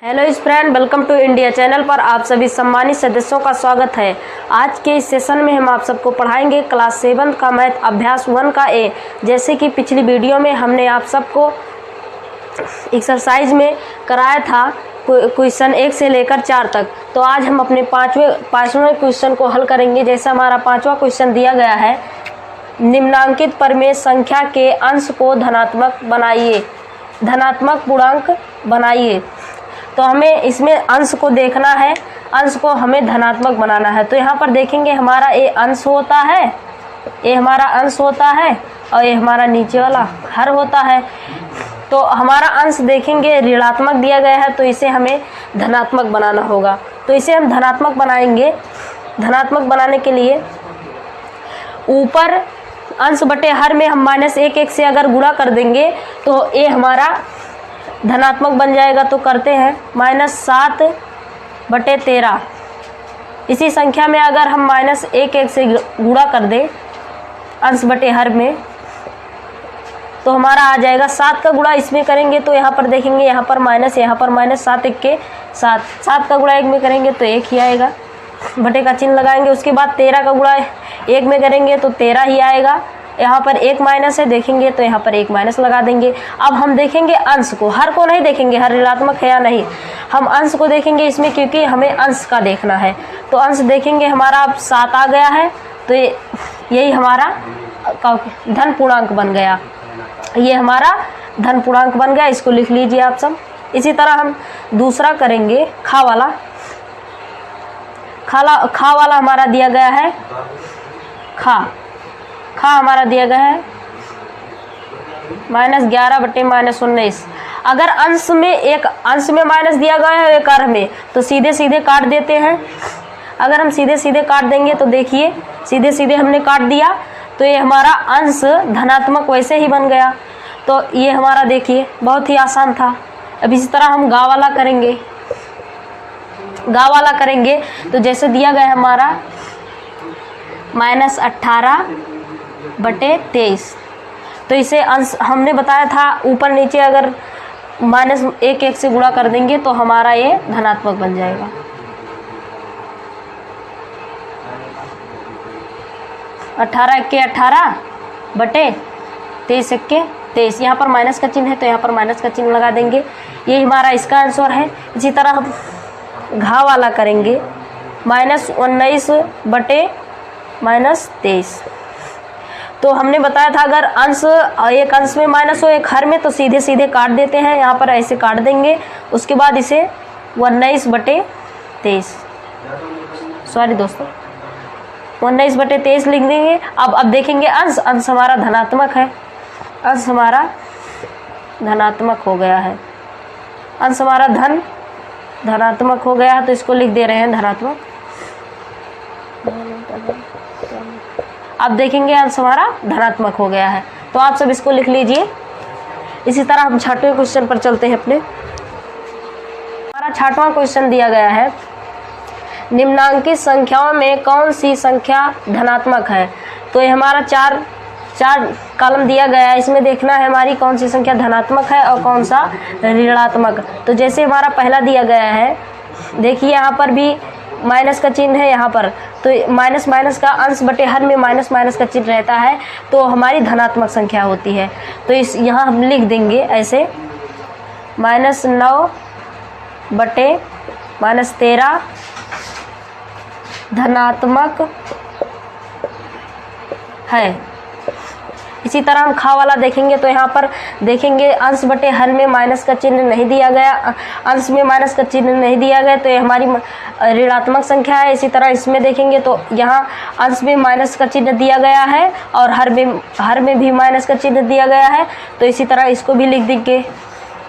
Hello friend, welcome to India channel पर आप सभी सम्मानित सदस्यों का स्वागत है। आज के इस सेशन में हम आप सबको पढ़ाएंगे क्लास 7 का मैथ अभ्यास 1 का ए। जैसे कि पिछली वीडियो में हमने आप सबको एक्सरसाइज में कराया था क्वेश्चन 1 से लेकर 4 तक, तो आज हम अपने पाँचवें क्वेश्चन को हल करेंगे। जैसा हमारा 5वां क्वेश्चन दिया गया है, निम्नांकित परिमेय संख्या के अंश को धनात्मक बनाइए, धनात्मक पूर्णांक बनाइए। तो हमें इसमें अंश को देखना है, अंश को हमें धनात्मक बनाना है। तो यहाँ पर देखेंगे हमारा ये अंश होता है, ये हमारा अंश होता है और ये हमारा नीचे वाला हर होता है। तो हमारा अंश देखेंगे ऋणात्मक दिया गया है, तो इसे हमें धनात्मक बनाना होगा। तो इसे हम धनात्मक बनाएंगे। धनात्मक बनाने के लिए ऊपर अंश बटे हर में हम -1 से अगर गुणा कर देंगे तो ये हमारा धनात्मक बन जाएगा। तो करते हैं -7/13। इसी संख्या में अगर हम -1 से गुणा कर दें अंश बटे हर में, तो हमारा आ जाएगा 7 का गुणा इसमें करेंगे तो यहाँ पर देखेंगे यहाँ पर माइनस, यहाँ पर माइनस, 7 1 के 7, 7 का गुणा 1 में करेंगे तो 1 ही आएगा, बटे का चिन्ह लगाएंगे। उसके बाद 13 का गुणा 1 में करेंगे तो 13 ही आएगा। यहाँ पर 1 माइनस है, देखेंगे तो यहाँ पर 1 माइनस लगा देंगे। अब हम देखेंगे अंश को, हर को नहीं देखेंगे, हर ऋणात्मक है या नहीं, हम अंश को देखेंगे इसमें, क्योंकि हमें अंश का देखना है। तो अंश देखेंगे हमारा अब 7 आ गया है, तो यही हमारा धन पूर्णांक बन गया, ये हमारा धन पूर्णांक बन गया। इसको लिख लीजिए आप सब। इसी तरह हम दूसरा करेंगे, खा वाला हमारा दिया गया है, खा हमारा दिया गया है -11/-19। अगर अंश में माइनस दिया गया है एक हर में, तो सीधे सीधे काट देते हैं। अगर हम सीधे सीधे काट देंगे तो देखिए सीधे सीधे हमने काट दिया, तो ये हमारा अंश धनात्मक वैसे ही बन गया। तो ये हमारा देखिए बहुत ही आसान था। अब इसी तरह हम गा वाला करेंगे तो जैसे दिया गया है हमारा -18/23। तो इसे अंश हमने बताया था ऊपर नीचे अगर -1 से गुणा कर देंगे तो हमारा ये धनात्मक बन जाएगा। अठारह 18/23 1 23। यहाँ पर माइनस का चिन्ह है तो यहाँ पर माइनस का चिन्ह लगा देंगे, ये हमारा इसका आंसर है। इसी तरह हम घा वाला करेंगे, -19/-23। तो हमने बताया था अगर एक अंश में माइनस हो एक हर में, तो सीधे सीधे काट देते हैं, यहाँ पर ऐसे काट देंगे। उसके बाद इसे 19/23, सॉरी दोस्तों 19/23 लिख देंगे। अब देखेंगे अंश हमारा धनात्मक है, अंश हमारा धनात्मक हो गया है, अंश हमारा धनात्मक हो गया है, तो इसको लिख दे रहे हैं धनात्मक। अब देखेंगे अंश हमारा धनात्मक हो गया है, तो आप सब इसको लिख लीजिए। इसी तरह हम 6वें क्वेश्चन पर चलते हैं अपने। हमारा 6वां क्वेश्चन दिया गया है, निम्नांकित संख्याओं में कौन सी संख्या धनात्मक है। तो ये हमारा चार कॉलम दिया गया है, इसमें देखना है हमारी कौन सी संख्या धनात्मक है और कौन सा ऋणात्मक। तो जैसे हमारा पहला दिया गया है, देखिए यहाँ पर भी माइनस का चिन्ह है, यहाँ पर तो माइनस का अंश बटे हर में माइनस का चिन्ह रहता है, तो हमारी धनात्मक संख्या होती है। तो यहाँ हम लिख देंगे ऐसे -9/-13 धनात्मक है। इसी तरह हम खा वाला देखेंगे तो यहाँ पर देखेंगे अंश बटे हर में माइनस का चिन्ह नहीं दिया गया, अंश में माइनस का चिन्ह नहीं दिया गया, तो ये हमारी ऋणात्मक संख्या है। इसी तरह इसमें देखेंगे तो यहाँ अंश में माइनस का चिन्ह दिया गया है और हर में भी माइनस का चिन्ह दिया गया है, तो इसी तरह इसको भी लिख देंगे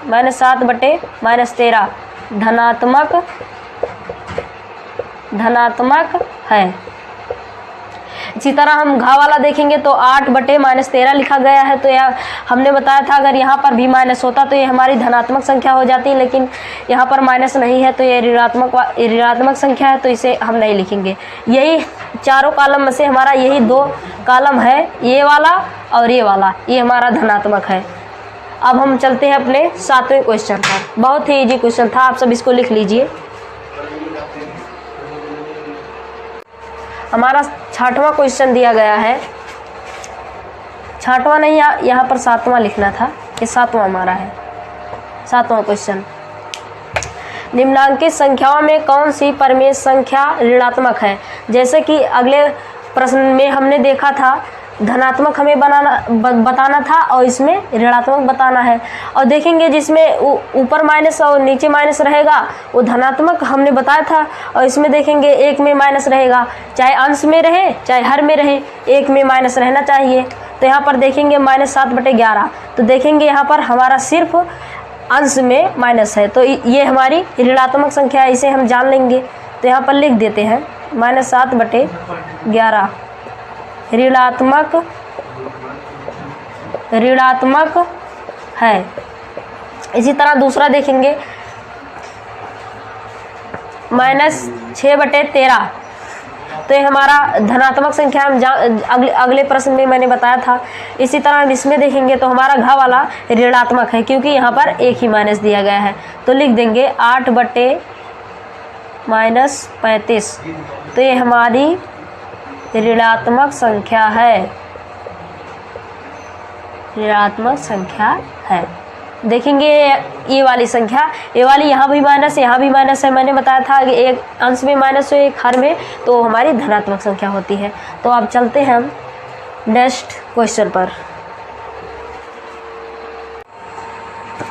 -7/-13 धनात्मक है। इसी तरह हम घा वाला देखेंगे तो 8/-13 लिखा गया है, तो यह हमने बताया था अगर यहाँ पर भी माइनस होता तो ये हमारी धनात्मक संख्या हो जाती, लेकिन यहाँ पर माइनस नहीं है तो ये ऋणात्मक संख्या है, तो इसे हम नहीं लिखेंगे। यही चारों कॉलम में से हमारा यही 2 कॉलम है, ये वाला और ये वाला, ये हमारा धनात्मक है। अब हम चलते हैं अपने 7वें क्वेश्चन पर। बहुत ही इजी क्वेश्चन था, आप सब इसको लिख लीजिए। हमारा 6वां क्वेश्चन दिया गया है, 6वां नहीं, यहाँ पर 7वां लिखना था, ये 7वां हमारा है। 7वां क्वेश्चन, निम्नांकित संख्याओं में कौन सी परिमेय संख्या ऋणात्मक है। जैसे कि अगले प्रश्न में हमने देखा था धनात्मक हमें बताना था और इसमें ऋणात्मक बताना है। और देखेंगे जिसमें ऊपर माइनस और नीचे माइनस रहेगा वो धनात्मक हमने बताया था, और इसमें देखेंगे एक में माइनस रहेगा, चाहे अंश में रहे चाहे हर में रहे, एक में माइनस रहना चाहिए। तो यहाँ पर देखेंगे -7/11, तो देखेंगे यहाँ पर हमारा सिर्फ अंश में माइनस है, तो ये हमारी ऋणात्मक संख्या है, इसे हम जान लेंगे। तो यहाँ पर लिख देते हैं -7/11 ऋणात्मक है। इसी तरह दूसरा देखेंगे -6/13, तो ये हमारा धनात्मक संख्या हम अगले प्रश्न में मैंने बताया था। इसी तरह हम इसमें देखेंगे तो हमारा घ वाला ऋणात्मक है, क्योंकि यहाँ पर एक ही माइनस दिया गया है, तो लिख देंगे 8/-35, तो ये हमारी ऋणात्मक संख्या है, ऋणात्मक संख्या है। देखेंगे ये वाली संख्या, ये वाली यहाँ भी माइनस यहाँ भी माइनस है, मैंने बताया था कि एक अंश में माइनस हो एक हर में, तो हमारी धनात्मक संख्या होती है। तो अब चलते हैं हम नेक्स्ट क्वेश्चन पर।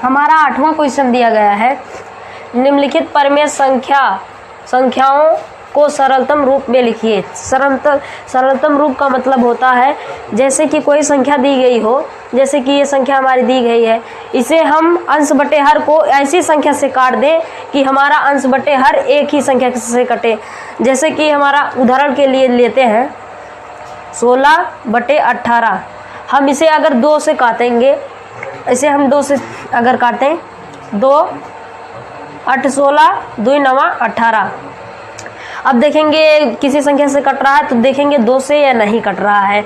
हमारा 8वां क्वेश्चन दिया गया है, निम्नलिखित परिमेय संख्याओं को सरलतम रूप में लिखिए। सरलतम रूप का मतलब होता है जैसे कि कोई संख्या दी गई हो, जैसे कि ये संख्या हमारी दी गई है, इसे हम अंश बटे हर को ऐसी संख्या से काट दें कि हमारा अंश बटे हर एक ही संख्या से कटे। जैसे कि हमारा उदाहरण के लिए लेते हैं 16/18, हम इसे अगर 2 से काटेंगे, इसे हम 2 से अगर काटें, 2 8 16 2 9 18। अब देखेंगे किसी संख्या से कट रहा है तो देखेंगे 2 से या नहीं कट रहा है,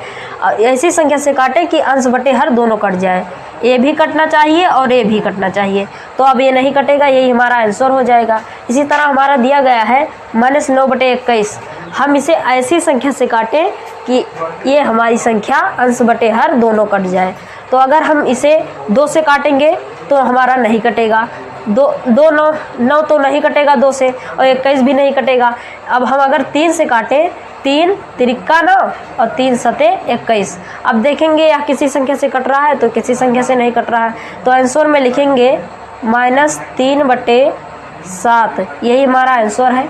ऐसी संख्या से काटें कि अंश बटे हर दोनों कट जाए, ए भी कटना चाहिए और ए भी कटना चाहिए। तो अब ये नहीं कटेगा, यही हमारा आंसर हो जाएगा। इसी तरह हमारा दिया गया है -9/21, हम इसे ऐसी संख्या से काटें कि ये हमारी संख्या अंश बटे हर दोनों कट जाए। तो अगर हम इसे 2 से काटेंगे तो हमारा नहीं कटेगा, 9 तो नहीं कटेगा 2 से, और 21 भी नहीं कटेगा। अब हम अगर 3 से काटें, 3 तिरिक्का 9 और 3 सते 21। अब देखेंगे या किसी संख्या से कट रहा है तो किसी संख्या से नहीं कट रहा है, तो आंसर में लिखेंगे -3/7, यही हमारा आंसर है।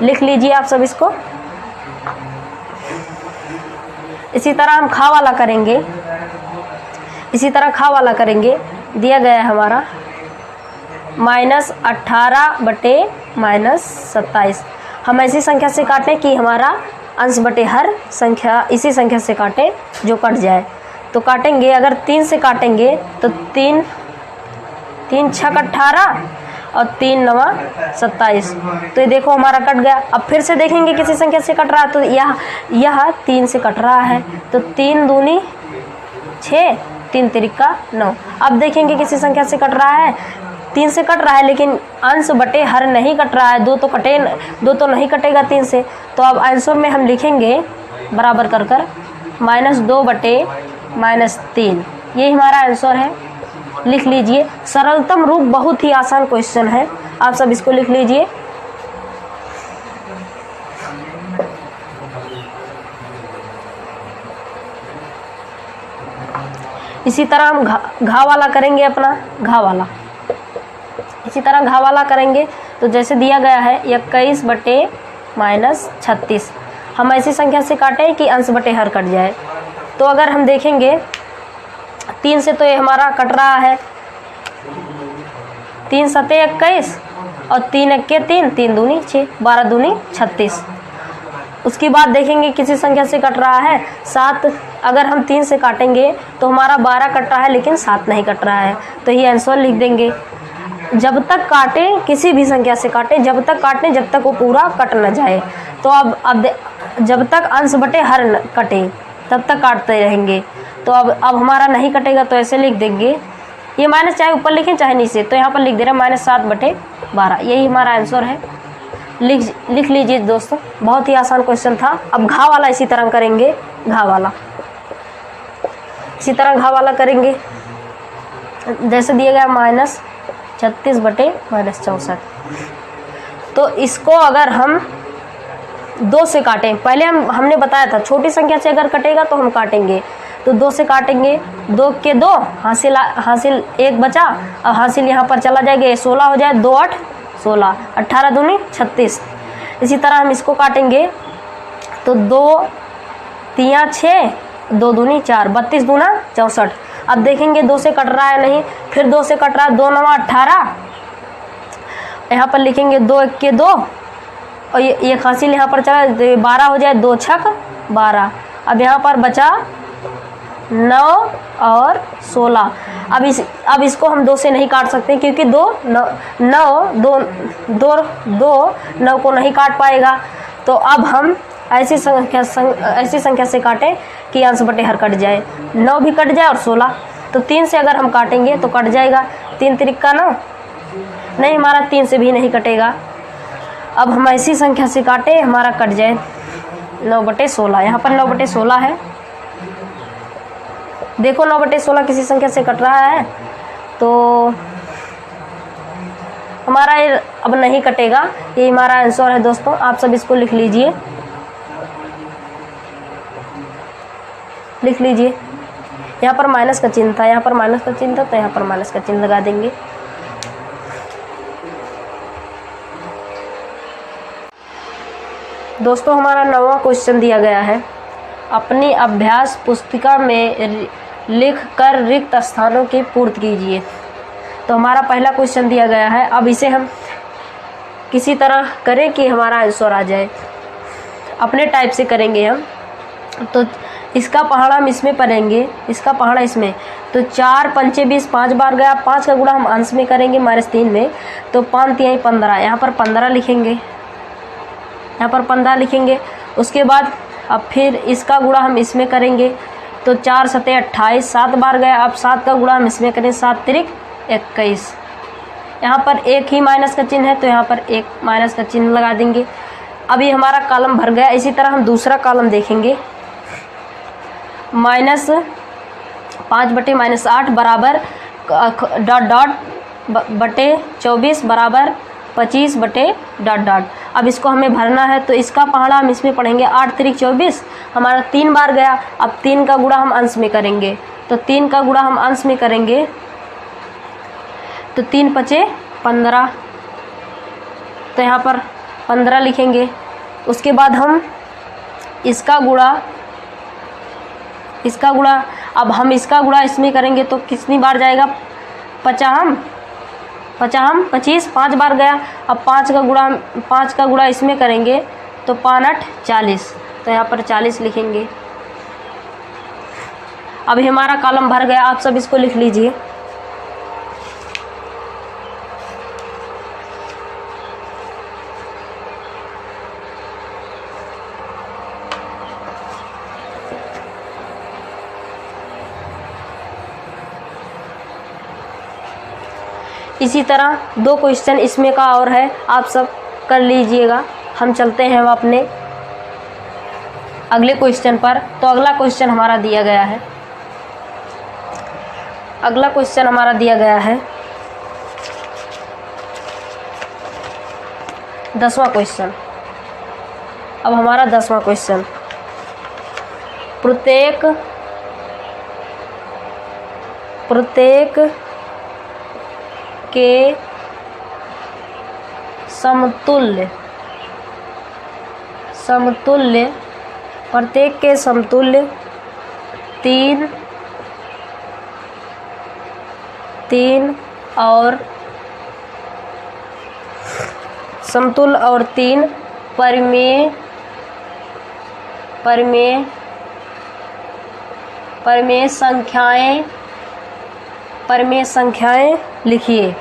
लिख लीजिए आप सब इसको। इसी तरह हम खा वाला करेंगे, दिया गया है हमारा -18/-27। हम ऐसी संख्या से काटें कि हमारा अंश बटे हर संख्या इसी संख्या से काटें जो कट जाए। तो काटेंगे, अगर 3 से काटेंगे तो 3 6 18 और 3 9 27, तो ये देखो हमारा कट गया। अब फिर से देखेंगे किसी संख्या से कट रहा है तो यह 3 से कट रहा है, तो 3 दूनी 6 3 तिरिक्का 9। अब देखेंगे किसी संख्या से कट रहा है, 3 से कट रहा है लेकिन अंश बटे हर नहीं कट रहा है, 2 तो नहीं कटेगा 3 से। तो अब आंसर में हम लिखेंगे बराबर कर -2/-3, यही हमारा आंसर है। लिख लीजिए। सरलतम रूप बहुत ही आसान क्वेश्चन है, आप सब इसको लिख लीजिए। इसी तरह हम घा वाला करेंगे, अपना घा वाला। इसी तरह घा वाला करेंगे तो जैसे दिया गया है 21/-36, हम ऐसी संख्या से काटें कि अंश बटे हर कट जाए। तो अगर हम देखेंगे 3 से तो ये हमारा कट रहा है, 3 सते 21 और 3 एक्के 3, 3 दूनी 6, 12 दूनी 36। उसके बाद देखेंगे किसी संख्या से कट रहा है 7, अगर हम 3 से काटेंगे तो हमारा 12 कट रहा है लेकिन 7 नहीं कट रहा है, तो ये आंसर लिख देंगे। जब तक काटें, किसी भी संख्या से काटें, जब तक काटें जब तक वो पूरा कट न जाए। तो अब जब तक अंश बटे हर कटे तब तक काटते रहेंगे। तो अब हमारा नहीं कटेगा, तो ऐसे लिख देंगे ये माइनस चाहे ऊपर लिखें चाहे नीचे, तो यहाँ पर लिख दे रहे हैं -7/12। यही हमारा आंसर है। लिख लीजिए दोस्तों, बहुत ही आसान क्वेश्चन था। अब घा वाला इसी तरह करेंगे, घा वाला इसी तरह घा वाला करेंगे। जैसे दिया गया -36/-64, तो इसको अगर हम 2 से काटें, पहले हमने बताया था छोटी संख्या से अगर कटेगा तो हम काटेंगे, तो 2 से काटेंगे, 2 के 2 हासिल 1 बचा, अब हासिल यहाँ पर चला जाएगा, 16 हो जाए, 2 8 16, 18 दूनी 36। इसी तरह हम इसको काटेंगे तो 2 3 6, 2 दूनी 4, 32 दूना 64। अब देखेंगे 2 से कट रहा है नहीं, फिर 2 से कट रहा है, 2 9 18, यहाँ पर लिखेंगे 2 1 के 2, और ये हासिल यहाँ पर चला, 12 हो जाए, 2 6 12। अब यहाँ पर बचा 9 और 16। अब इसको हम 2 से नहीं काट सकते, क्योंकि 2 9 को नहीं काट पाएगा। तो अब हम ऐसी संख्या से काटें कि अंश बटे हर कट जाए, 9 भी कट जाए और 16। तो 3 से अगर हम काटेंगे तो कट जाएगा, 3 त्रिका 9, नहीं हमारा 3 से भी नहीं कटेगा। अब हम ऐसी संख्या से काटें हमारा कट जाए 9/16। यहाँ पर 9/16 है, देखो 9/16 किसी संख्या से कट रहा है, तो हमारा ये अब नहीं कटेगा। ये हमारा आंसर है दोस्तों, आप सब इसको लिख लीजिए, लिख लीजिए। यहाँ पर माइनस का चिन्ह था, यहाँ पर माइनस का चिन्ह था, तो यहाँ पर माइनस का चिन्ह लगा देंगे। दोस्तों हमारा 9वां क्वेश्चन दिया गया है, अपनी अभ्यास पुस्तिका में लिख कर रिक्त स्थानों की पूर्ति कीजिए। तो हमारा पहला क्वेश्चन दिया गया है, अब इसे हम किसी तरह करें कि हमारा आंसर आ जाए, अपने टाइप से करेंगे हम। तो इसका पहाड़ा हम इसमें पढ़ेंगे, इसका पहाड़ा इसमें, तो 4 पंचे 20, 5 बार गया, 5 का गुणा हम अंश में करेंगे -3 में, तो 5 3 15, यहाँ पर 15 लिखेंगे, यहाँ पर 15 लिखेंगे। उसके बाद अब फिर इसका गुणा हम इसमें करेंगे, तो 4 7 28, 7 बार गया, अब 7 का गुणा हम इसमें करें, 7 त्रिक 21। यहाँ पर एक ही माइनस का चिन्ह है, तो यहाँ पर एक माइनस का चिन्ह लगा देंगे। अभी हमारा कॉलम भर गया। इसी तरह हम दूसरा कॉलम देखेंगे, -5/-8 बराबर ((/24) बराबर 25/()। अब इसको हमें भरना है, तो इसका पहाड़ा हम इसमें पढ़ेंगे, 8 त्रिक 24, हमारा 3 बार गया, अब 3 का गुणा हम अंश में करेंगे, तो 3 का गुणा हम अंश में करेंगे, तो 3 पचे 15, तो यहाँ पर 15 लिखेंगे। उसके बाद हम इसका गुणा अब हम इसका गुणा इसमें करेंगे, तो कितनी बार जाएगा, 50 25, 5 बार गया, अब 5 का गुणा इसमें करेंगे, तो 5 8 40, तो यहाँ पर 40 लिखेंगे। अभी हमारा कॉलम भर गया, आप सब इसको लिख लीजिए। इसी तरह 2 क्वेश्चन इसमें का और है, आप सब कर लीजिएगा। हम चलते हैं अपने अगले क्वेश्चन पर। तो अगला क्वेश्चन हमारा दिया गया है, अगला क्वेश्चन हमारा दिया गया है 10वां क्वेश्चन। अब हमारा 10वां क्वेश्चन, प्रत्येक के समतुल्य प्रत्येक के समतुल्य 3 और समतुल्य और 3 परिमेय संख्याएं लिखिए।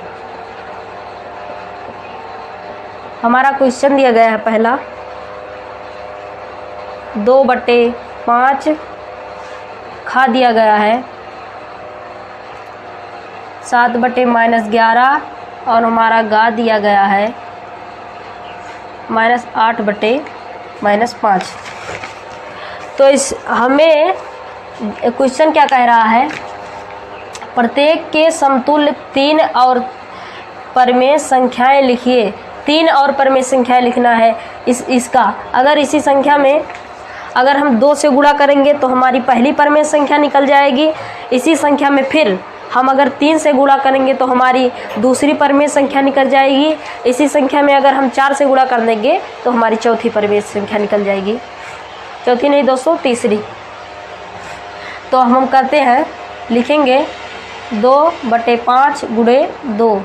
हमारा क्वेश्चन दिया गया है पहला, 2/5 खा दिया गया है, 7/-11 और हमारा गा दिया गया है -8/-5। तो इस हमें क्वेश्चन क्या कह रहा है, प्रत्येक के समतुल्य 3 और परमेय संख्याएं लिखिए। 3 और परमेय संख्याएं लिखना है। इसका अगर इसी संख्या में अगर हम 2 से गुणा करेंगे तो हमारी पहली परमेय संख्या निकल जाएगी। इसी संख्या में फिर हम अगर 3 से गुणा करेंगे तो हमारी दूसरी परमेय संख्या निकल जाएगी। इसी संख्या में अगर हम 4 से गुणा कर देंगे तो हमारी चौथी परमेय संख्या निकल जाएगी। चौथी नहीं दोस्तों, तीसरी। तो हम करते हैं, लिखेंगे 2/5 गुणे 2,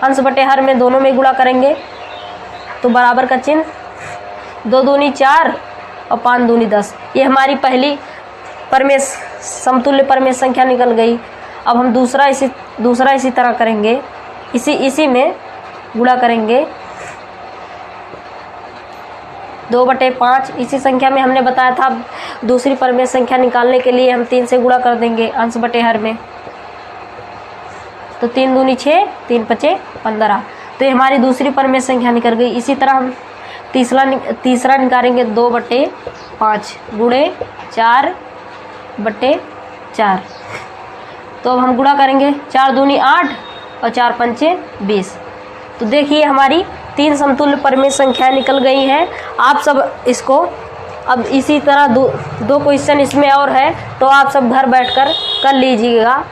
अंश बटे हर में दोनों में गुणा करेंगे तो बराबर का चिन्ह, 2 दूनी 4 और 5 दूनी 10। ये हमारी पहली परमेय समतुल्य परमेय संख्या निकल गई। अब हम दूसरा इसी तरह करेंगे, इसी में गुणा करेंगे 2/5। इसी संख्या में हमने बताया था दूसरी परमेय संख्या निकालने के लिए हम 3 से गुणा कर देंगे अंश बटे हर में, तो 3 दूनी 6, 3×5 15। तो ये हमारी दूसरी परमेय संख्या निकल गई। इसी तरह हम तीसरा निकालेंगे 2/5 गुणे 4/4। तो अब हम गुणा करेंगे, 4 दूनी 8 और 4×5 20। तो देखिए हमारी 3 समतुल्य परमेय संख्याएं निकल गई हैं। आप सब इसको अब इसी तरह दो क्वेश्चन इसमें और है, तो आप सब घर बैठकर कर लीजिएगा।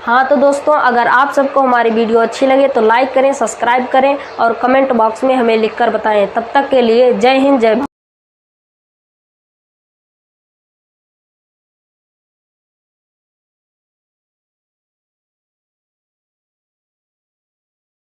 हाँ तो दोस्तों, अगर आप सबको हमारी वीडियो अच्छी लगे तो लाइक करें, सब्सक्राइब करें और कमेंट बॉक्स में हमें लिखकर बताएं। तब तक के लिए जय हिंद, जय भारत।